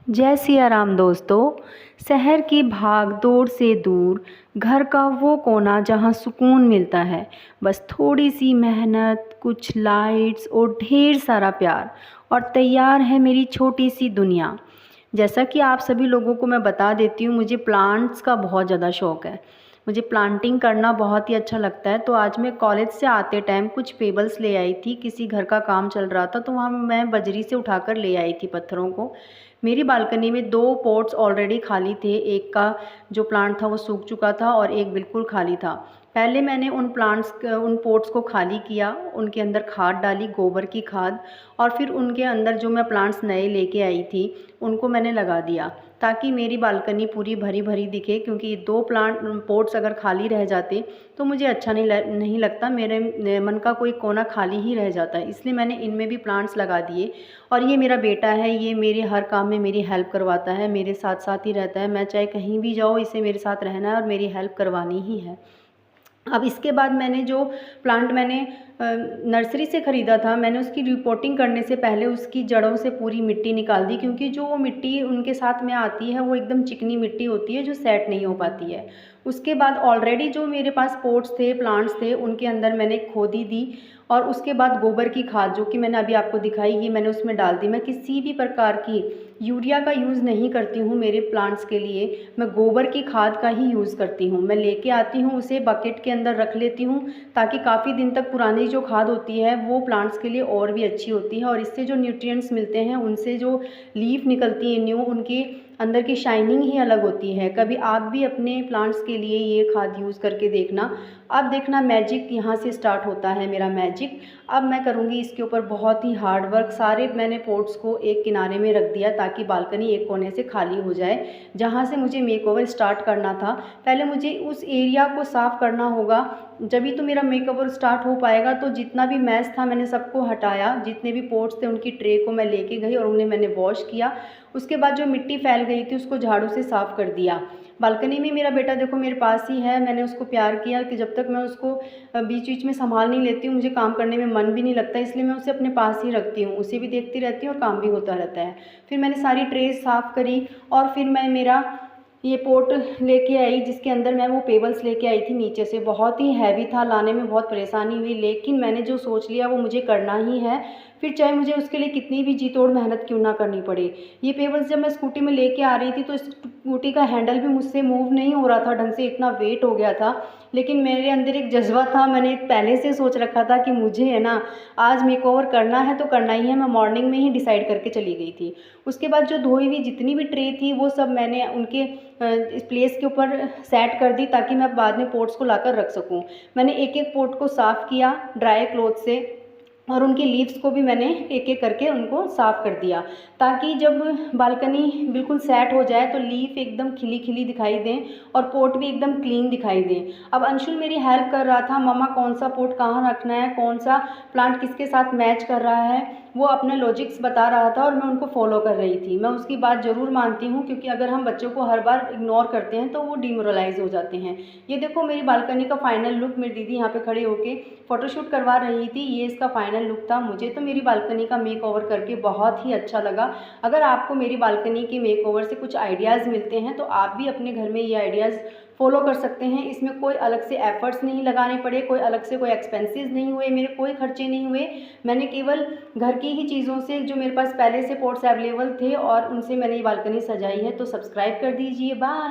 जय सिया राम दोस्तों। शहर की भाग दौड़ से दूर घर का वो कोना जहाँ सुकून मिलता है। बस थोड़ी सी मेहनत, कुछ लाइट्स और ढेर सारा प्यार और तैयार है मेरी छोटी सी दुनिया। जैसा कि आप सभी लोगों को मैं बता देती हूँ, मुझे प्लांट्स का बहुत ज़्यादा शौक़ है। मुझे प्लांटिंग करना बहुत ही अच्छा लगता है। तो आज मैं कॉलेज से आते टाइम कुछ पेबल्स ले आई थी। किसी घर का काम चल रहा था तो वहाँ मैं बजरी से उठाकर ले आई थी पत्थरों को। मेरी बालकनी में 2 पॉट्स ऑलरेडी खाली थे। एक का जो प्लांट था वो सूख चुका था और एक बिल्कुल खाली था। पहले मैंने उन पॉट्स को खाली किया, उनके अंदर खाद डाली, गोबर की खाद, और फिर उनके अंदर जो मैं प्लांट्स नए लेके आई थी उनको मैंने लगा दिया ताकि मेरी बालकनी पूरी भरी भरी दिखे। क्योंकि 2 पॉट्स अगर खाली रह जाते तो मुझे अच्छा नहीं लगता, मेरे मन का कोई कोना खाली ही रह जाता है। इसलिए मैंने इनमें भी प्लांट्स लगा दिए। और ये मेरा बेटा है, ये मेरे हर काम में मेरी हेल्प करवाता है, मेरे साथ साथ ही रहता है। मैं चाहे कहीं भी जाऊँ, इसे मेरे साथ रहना है और मेरी हेल्प करवानी ही है। अब इसके बाद मैंने जो प्लांट मैंने नर्सरी से ख़रीदा था, मैंने उसकी रिपोर्टिंग करने से पहले उसकी जड़ों से पूरी मिट्टी निकाल दी। क्योंकि जो वो मिट्टी उनके साथ में आती है वो एकदम चिकनी मिट्टी होती है जो सेट नहीं हो पाती है। उसके बाद ऑलरेडी जो मेरे पास पॉट्स थे, प्लांट्स थे, उनके अंदर मैंने खोदी दी और उसके बाद गोबर की खाद जो कि मैंने अभी आपको दिखाई, ये मैंने उसमें डाल दी। मैं किसी भी प्रकार की यूरिया का यूज़ नहीं करती हूँ मेरे प्लांट्स के लिए, मैं गोबर की खाद का ही यूज़ करती हूँ। मैं लेके आती हूँ, उसे बकेट के अंदर रख लेती हूँ ताकि काफ़ी दिन तक पुरानी जो खाद होती है वो प्लांट्स के लिए और भी अच्छी होती है। और इससे जो न्यूट्रिएंट्स मिलते हैं, उनसे जो लीफ निकलती है न्यू, उनके अंदर की शाइनिंग ही अलग होती है। कभी आप भी अपने प्लांट्स के लिए ये खाद यूज़ करके देखना। अब देखना मैजिक यहाँ से स्टार्ट होता है, मेरा मैजिक। अब मैं करूँगी इसके ऊपर बहुत ही हार्ड वर्क। सारे मैंने पॉट्स को एक किनारे में रख दिया ताकि बालकनी एक कोने से खाली हो जाए। जहाँ से मुझे मेकओवर स्टार्ट करना था, पहले मुझे उस एरिया को साफ़ करना होगा, जभी तो मेरा मेकओवर स्टार्ट हो पाएगा। तो जितना भी मैस था मैंने सबको हटाया, जितने भी पॉट्स थे उनकी ट्रे को मैं लेके गई और उन्हें मैंने वॉश किया। उसके बाद जो मिट्टी फैल गई थी उसको झाड़ू से साफ़ कर दिया। बालकनी में मेरा बेटा देखो मेरे पास ही है। मैंने उसको प्यार किया कि जब तक मैं उसको बीच बीच में संभाल नहीं लेती हूँ, मुझे काम करने में मन भी नहीं लगता, इसलिए मैं उसे अपने पास ही रखती हूँ। उसे भी देखती रहती हूँ और काम भी होता रहता है। फिर मैंने सारी ट्रेस साफ़ करी और फिर मैं मेरा ये पॉट लेके आई जिसके अंदर मैं वो पेबल्स लेके आई थी। नीचे से बहुत ही हैवी था, लाने में बहुत परेशानी हुई, लेकिन मैंने जो सोच लिया वो मुझे करना ही है। फिर चाहे मुझे उसके लिए कितनी भी जी तोड़ मेहनत क्यों ना करनी पड़े। ये पेबल्स जब मैं स्कूटी में लेके आ रही थी तो स्कूटी का हैंडल भी मुझसे मूव नहीं हो रहा था ढंग से, इतना वेट हो गया था। लेकिन मेरे अंदर एक जज्बा था, मैंने पहले से सोच रखा था कि मुझे है ना आज मेकओवर करना है तो करना ही है। मैं मॉर्निंग में ही डिसाइड करके चली गई थी। उसके बाद जो धोई हुई जितनी भी ट्रे थी वो सब मैंने उनके इस प्लेस के ऊपर सेट कर दी ताकि मैं बाद में पॉट्स को लाकर रख सकूं। मैंने एक एक पॉट को साफ़ किया ड्राई क्लॉथ से और उनकी लीव्स को भी मैंने एक एक करके उनको साफ़ कर दिया ताकि जब बालकनी बिल्कुल सेट हो जाए तो लीफ एकदम खिली खिली दिखाई दें और पॉट भी एकदम क्लीन दिखाई दें। अब अंशुल मेरी हेल्प कर रहा था, मम्मा कौन सा पॉट कहाँ रखना है, कौन सा प्लांट किसके साथ मैच कर रहा है, वो अपने लॉजिक्स बता रहा था और मैं उनको फॉलो कर रही थी। मैं उसकी बात ज़रूर मानती हूँ क्योंकि अगर हम बच्चों को हर बार इग्नोर करते हैं तो वो डिमोरलाइज हो जाते हैं। ये देखो मेरी बालकनी का फाइनल लुक, मेरी दीदी यहाँ पे खड़े होके फ़ोटोशूट करवा रही थी, ये इसका फाइनल लुक था। मुझे तो मेरी बालकनी का मेकओवर करके बहुत ही अच्छा लगा। अगर आपको मेरी बालकनी के मेकओवर से कुछ आइडियाज़ मिलते हैं तो आप भी अपने घर में ये आइडियाज़ फॉलो कर सकते हैं। इसमें कोई अलग से एफ़र्ट्स नहीं लगाने पड़े, कोई अलग से कोई एक्सपेंसेस नहीं हुए, मेरे कोई खर्चे नहीं हुए। मैंने केवल घर की ही चीज़ों से जो मेरे पास पहले से पॉट्स अवेलेबल थे और उनसे मैंने ये बालकनी सजाई है। तो सब्सक्राइब कर दीजिए। बाय।